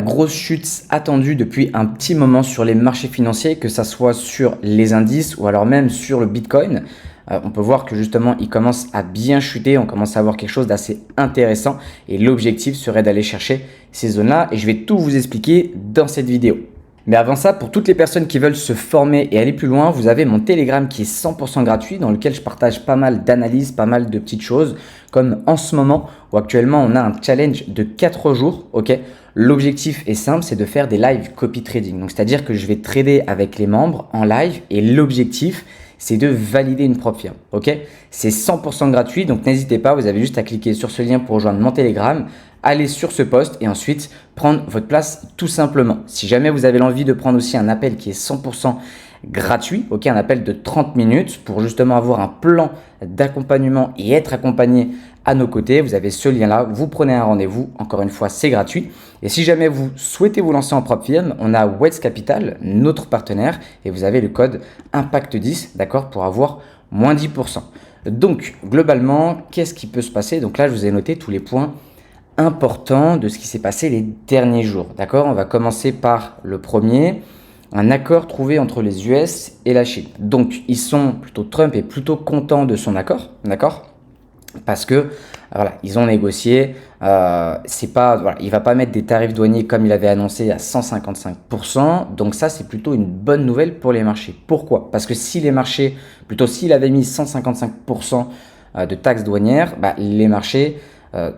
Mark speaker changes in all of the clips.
Speaker 1: grosse chute attendue depuis un petit moment sur les marchés financiers, que ça soit sur les indices ou alors même sur le Bitcoin. On peut voir que justement, il commence à bien chuter, on commence à avoir quelque chose d'assez intéressant et l'objectif serait d'aller chercher ces zones-là et je vais tout vous expliquer dans cette vidéo. Mais avant ça, pour toutes les personnes qui veulent se former et aller plus loin, vous avez mon Telegram qui est 100% gratuit dans lequel je partage pas mal d'analyses, pas mal de petites choses comme en ce moment où actuellement on a un challenge de 4 jours. Ok, l'objectif est simple, c'est de faire des live copy trading. Donc c'est-à-dire que je vais trader avec les membres en live et l'objectif c'est de valider une propre firme. Ok, c'est 100% gratuit, donc n'hésitez pas, vous avez juste à cliquer sur ce lien pour rejoindre mon Telegram, aller sur ce post et ensuite prendre votre place tout simplement. Si jamais vous avez l'envie de prendre aussi un appel qui est 100% gratuit, ok, un appel de 30 minutes pour justement avoir un plan d'accompagnement et être accompagné à nos côtés, vous avez ce lien-là, vous prenez un rendez-vous, encore une fois, c'est gratuit. Et si jamais vous souhaitez vous lancer en propre firme, on a Wealth Capital, notre partenaire, et vous avez le code IMPACT10, d'accord, pour avoir moins 10%. Donc, globalement, qu'est-ce qui peut se passer? Donc là, je vous ai noté tous les points importants de ce qui s'est passé les derniers jours, d'accord? On va commencer par le premier. Un accord trouvé entre les US et la Chine. Donc, Trump est plutôt content de son accord, d'accord? Parce que voilà, ils ont négocié. C'est pas, voilà, il va pas mettre des tarifs douaniers comme il avait annoncé à 155%. Donc ça, c'est plutôt une bonne nouvelle pour les marchés. Pourquoi? Parce que si les marchés, plutôt s'il avait mis 155% de taxes douanières, les marchés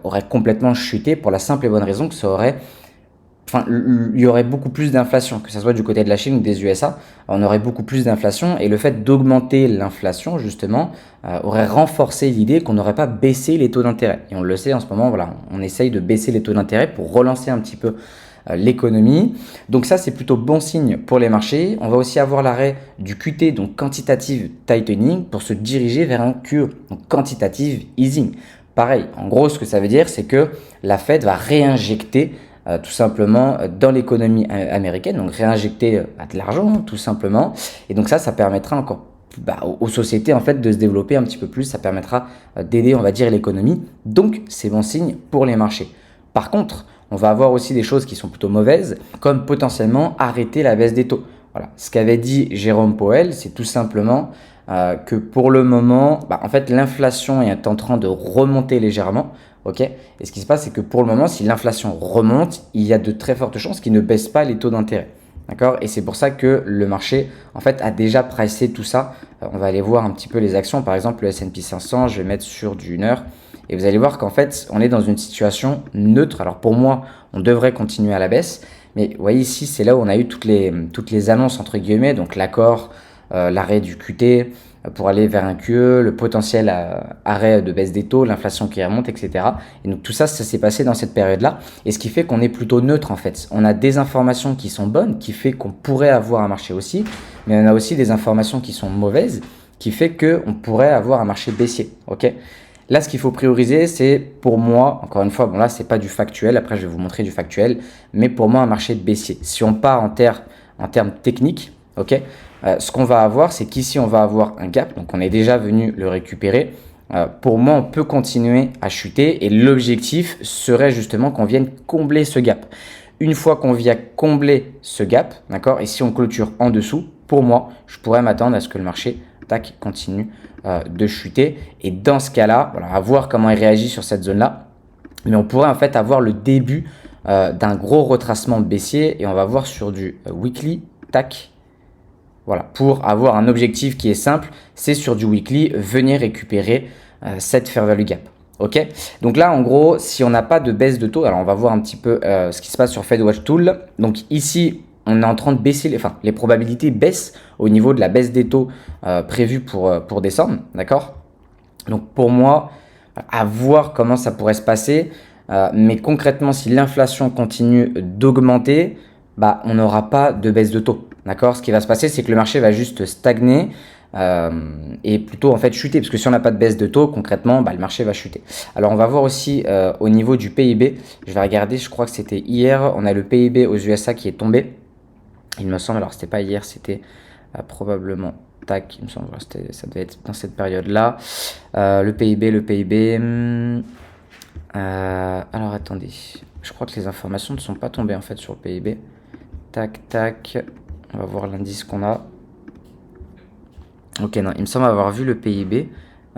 Speaker 1: auraient complètement chuté pour la simple et bonne raison que ça aurait il y aurait beaucoup plus d'inflation, que ce soit du côté de la Chine ou des USA, on aurait beaucoup plus d'inflation et le fait d'augmenter l'inflation justement aurait renforcé l'idée qu'on n'aurait pas baissé les taux d'intérêt. Et on le sait en ce moment, voilà, on essaye de baisser les taux d'intérêt pour relancer un petit peu l'économie. Donc ça, c'est plutôt bon signe pour les marchés. On va aussi avoir l'arrêt du QT, donc quantitative tightening, pour se diriger vers un QE, donc quantitative easing. Pareil, en gros, ce que ça veut dire, c'est que la Fed va réinjecter tout simplement dans l'économie américaine, donc réinjecter de l'argent tout simplement, et donc ça permettra encore aux sociétés en fait de se développer un petit peu plus, ça permettra d'aider on va dire l'économie, donc c'est bon signe pour les marchés. Par contre, on va avoir aussi des choses qui sont plutôt mauvaises, comme potentiellement arrêter la baisse des taux. Voilà, ce qu'avait dit Jérôme Powell, c'est tout simplement que pour le moment, en fait l'inflation est en train de remonter légèrement. Ok, et ce qui se passe, c'est que pour le moment, si l'inflation remonte, il y a de très fortes chances qu'il ne baisse pas les taux d'intérêt. D'accord? Et c'est pour ça que le marché, en fait, a déjà pricé tout ça. On va aller voir un petit peu les actions. Par exemple, le S&P 500, je vais mettre sur du 1 heure. Et vous allez voir qu'en fait, on est dans une situation neutre. Alors pour moi, on devrait continuer à la baisse. Mais vous voyez ici, c'est là où on a eu toutes les annonces, entre guillemets. Donc l'accord, l'arrêt du QT, pour aller vers un QE, le potentiel arrêt de baisse des taux, l'inflation qui remonte, etc. Et donc tout ça, ça s'est passé dans cette période-là. Et ce qui fait qu'on est plutôt neutre en fait. On a des informations qui sont bonnes, qui fait qu'on pourrait avoir un marché aussi, mais on a aussi des informations qui sont mauvaises, qui fait qu'on pourrait avoir un marché baissier. Ok ? Là, ce qu'il faut prioriser, c'est pour moi, encore une fois, bon là, c'est pas du factuel, après je vais vous montrer du factuel, mais pour moi, un marché baissier. Si on part en termes techniques, ok, ce qu'on va avoir, c'est qu'ici, on va avoir un gap. Donc, on est déjà venu le récupérer. Pour moi, on peut continuer à chuter et l'objectif serait justement qu'on vienne combler ce gap. Une fois qu'on vient combler ce gap, d'accord, et si on clôture en dessous, pour moi, je pourrais m'attendre à ce que le marché continue de chuter. Et dans ce cas-là, voilà, à voir comment il réagit sur cette zone-là. Mais on pourrait en fait avoir le début d'un gros retracement baissier et on va voir sur du weekly, tac. Voilà, pour avoir un objectif qui est simple, c'est sur du weekly, venir récupérer cette fair value gap. Ok, donc là, en gros, si on n'a pas de baisse de taux, alors on va voir un petit peu ce qui se passe sur FedWatch Tool. Donc ici, on est en train de baisser, les probabilités baissent au niveau de la baisse des taux prévus pour décembre, d'accord? Donc pour moi, à voir comment ça pourrait se passer, mais concrètement, si l'inflation continue d'augmenter, on n'aura pas de baisse de taux. D'accord? Ce qui va se passer, c'est que le marché va juste stagner et plutôt en fait chuter. Parce que si on n'a pas de baisse de taux, concrètement, le marché va chuter. Alors on va voir aussi au niveau du PIB. Je vais regarder, je crois que c'était hier. On a le PIB aux USA qui est tombé. Il me semble, alors c'était pas hier, c'était probablement... Tac, il me semble, ça devait être dans cette période-là. Le PIB... alors attendez, Je crois que les informations ne sont pas tombées en fait sur le PIB. Tac, tac. On va voir l'indice qu'on a. Ok, non, il me semble avoir vu le PIB.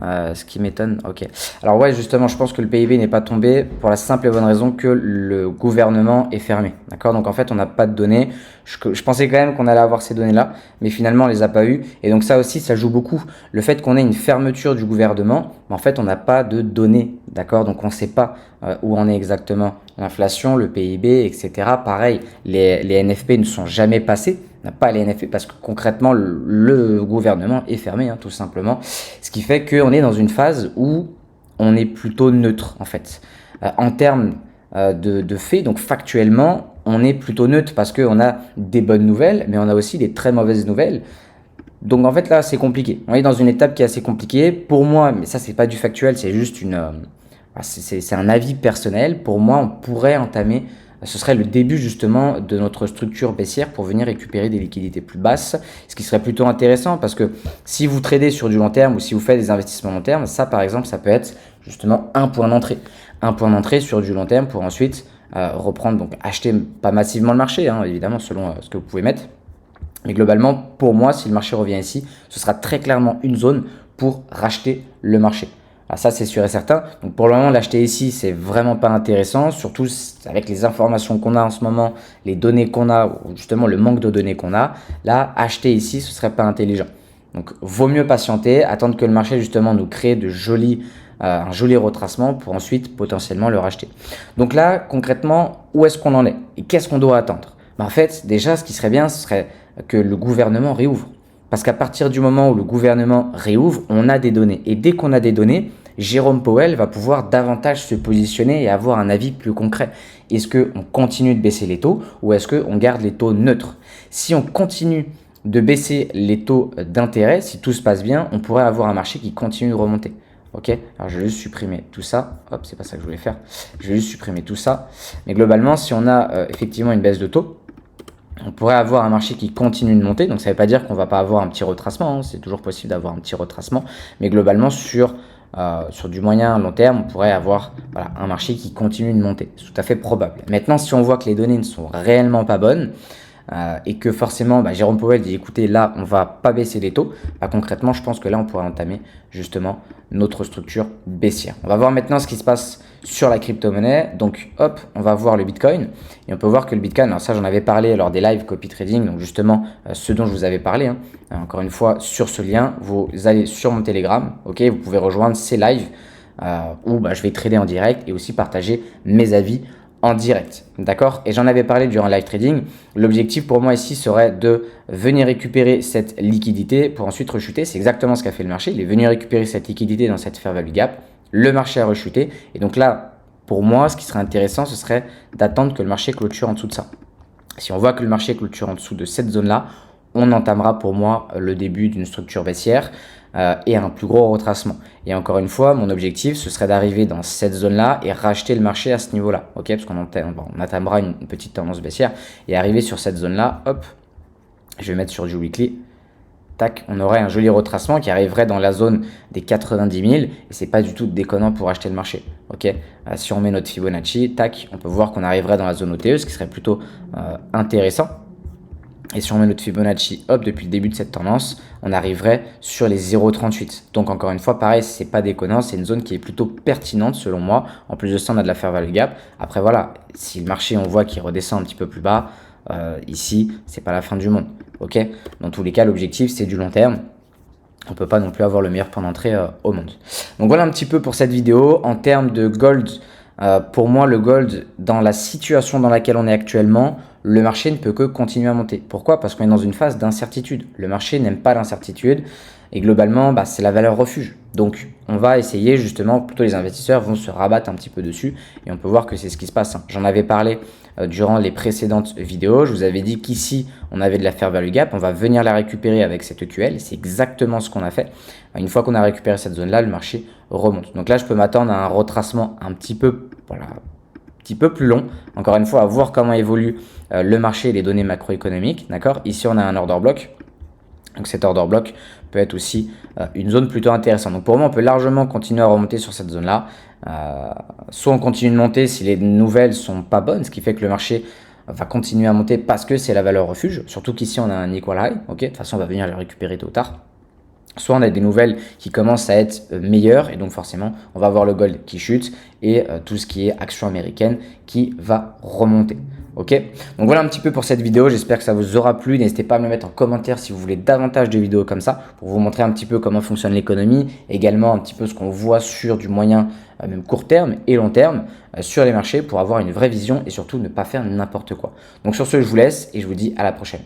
Speaker 1: Ce qui m'étonne. Ok. Alors ouais, justement, je pense que le PIB n'est pas tombé pour la simple et bonne raison que le gouvernement est fermé. D'accord. Donc en fait, on n'a pas de données. Je pensais quand même qu'on allait avoir ces données-là, mais finalement, on les a pas eues. Et donc ça aussi, ça joue beaucoup. Le fait qu'on ait une fermeture du gouvernement, en fait, on n'a pas de données. D'accord. Donc on ne sait pas où en est exactement l'inflation, le PIB, etc. Pareil, les NFP ne sont jamais passés. On n'a pas les NFP parce que concrètement, le gouvernement est fermé, hein, tout simplement. Ce qui fait qu'on est dans une phase où on est plutôt neutre, en fait. En termes de faits, donc factuellement, on est plutôt neutre parce qu'on a des bonnes nouvelles, mais on a aussi des très mauvaises nouvelles. Donc en fait, là, c'est compliqué. On est dans une étape qui est assez compliquée. Pour moi, mais ça, c'est pas du factuel, c'est juste c'est un avis personnel. Pour moi, on pourrait entamer, ce serait le début justement de notre structure baissière pour venir récupérer des liquidités plus basses, ce qui serait plutôt intéressant parce que si vous tradez sur du long terme ou si vous faites des investissements long terme, ça par exemple, ça peut être justement un point d'entrée. Un point d'entrée sur du long terme pour ensuite reprendre, donc acheter pas massivement le marché, hein, évidemment, selon ce que vous pouvez mettre. Mais globalement, pour moi, si le marché revient ici, ce sera très clairement une zone pour racheter le marché. Alors ça, c'est sûr et certain. Donc pour le moment, l'acheter ici, c'est vraiment pas intéressant, surtout avec les informations qu'on a en ce moment, les données qu'on a, ou justement le manque de données qu'on a. Là, acheter ici, ce serait pas intelligent. Donc vaut mieux patienter, attendre que le marché justement nous crée un joli retracement pour ensuite potentiellement le racheter. Donc là, concrètement, où est-ce qu'on en est et qu'est-ce qu'on doit attendre? En fait, déjà, ce qui serait bien, ce serait que le gouvernement réouvre. Parce qu'à partir du moment où le gouvernement réouvre, on a des données. Et dès qu'on a des données, Jérôme Powell va pouvoir davantage se positionner et avoir un avis plus concret. Est-ce qu'on continue de baisser les taux ou est-ce qu'on garde les taux neutres? Si on continue de baisser les taux d'intérêt, si tout se passe bien, on pourrait avoir un marché qui continue de remonter. Ok, alors je vais juste supprimer tout ça. Hop, c'est pas ça que je voulais faire. Je vais juste supprimer tout ça. Mais globalement, si on a effectivement une baisse de taux, on pourrait avoir un marché qui continue de monter. Donc ça ne veut pas dire qu'on ne va pas avoir un petit retracement, hein. C'est toujours possible d'avoir un petit retracement. Mais globalement, sur du moyen long terme, on pourrait avoir un marché qui continue de monter. C'est tout à fait probable. Maintenant, si on voit que les données ne sont réellement pas bonnes, et que forcément Jérôme Powell dit écoutez, là on va pas baisser les taux, concrètement je pense que là on pourrait entamer justement notre structure baissière. On va voir maintenant ce qui se passe sur la crypto-monnaie. Donc hop, on va voir le Bitcoin et on peut voir que le Bitcoin, alors ça j'en avais parlé lors des live copy trading, donc justement ce dont je vous avais parlé, hein. Encore une fois sur ce lien, vous allez sur mon Telegram, ok, vous pouvez rejoindre ces lives où je vais trader en direct et aussi partager mes avis en direct, d'accord? Et j'en avais parlé durant le live trading. L'objectif pour moi ici serait de venir récupérer cette liquidité pour ensuite rechuter. C'est exactement ce qu'a fait le marché. Il est venu récupérer cette liquidité dans cette fair value gap. Le marché a rechuté. Et donc là, pour moi, ce qui serait intéressant, ce serait d'attendre que le marché clôture en dessous de ça. Si on voit que le marché clôture en dessous de cette zone-là, on entamera pour moi le début d'une structure baissière et un plus gros retracement. Et encore une fois, mon objectif, ce serait d'arriver dans cette zone-là et racheter le marché à ce niveau-là. Ok, parce qu'on entamera une petite tendance baissière et arriver sur cette zone-là, hop, je vais mettre sur du weekly. Tac, on aurait un joli retracement qui arriverait dans la zone des 90 000 et c'est pas du tout déconnant pour acheter le marché. Ok, si on met notre Fibonacci, tac, on peut voir qu'on arriverait dans la zone OTE, ce qui serait plutôt intéressant. Et si on met notre Fibonacci, hop, depuis le début de cette tendance, on arriverait sur les 0,38. Donc encore une fois, pareil, c'est pas déconnant, c'est une zone qui est plutôt pertinente selon moi. En plus de ça, on a de la fair value gap. Après voilà, si le marché, on voit qu'il redescend un petit peu plus bas, ici, c'est pas la fin du monde. Ok, dans tous les cas, l'objectif, c'est du long terme. On peut pas non plus avoir le meilleur point d'entrée au monde. Donc voilà un petit peu pour cette vidéo. En termes de gold, pour moi, le gold, dans la situation dans laquelle on est actuellement, le marché ne peut que continuer à monter. Pourquoi? Parce qu'on est dans une phase d'incertitude. Le marché n'aime pas l'incertitude et globalement, c'est la valeur refuge. Donc, on va essayer justement, plutôt les investisseurs vont se rabattre un petit peu dessus et on peut voir que c'est ce qui se passe, hein. J'en avais parlé durant les précédentes vidéos. Je vous avais dit qu'ici, on avait de la fair value gap. On va venir la récupérer avec cette EQL. C'est exactement ce qu'on a fait. Une fois qu'on a récupéré cette zone-là, le marché remonte. Donc là, je peux m'attendre à un retracement un petit peu plus long. Encore une fois, à voir comment évolue le marché et les données macroéconomiques. D'accord. Ici, on a un order block. Donc cet order block peut être aussi une zone plutôt intéressante. Donc pour moi, on peut largement continuer à remonter sur cette zone-là. Soit on continue de monter si les nouvelles sont pas bonnes, ce qui fait que le marché va continuer à monter parce que c'est la valeur refuge. Surtout qu'ici, on a un equal high. De toute façon, on va venir le récupérer tôt ou tard. Soit on a des nouvelles qui commencent à être meilleures et donc forcément on va avoir le gold qui chute et tout ce qui est action américaine qui va remonter. Ok, donc voilà un petit peu pour cette vidéo, j'espère que ça vous aura plu. N'hésitez pas à me le mettre en commentaire si vous voulez davantage de vidéos comme ça pour vous montrer un petit peu comment fonctionne l'économie, également un petit peu ce qu'on voit sur du moyen, même court terme et long terme sur les marchés pour avoir une vraie vision et surtout ne pas faire n'importe quoi. Donc sur ce, je vous laisse et je vous dis à la prochaine.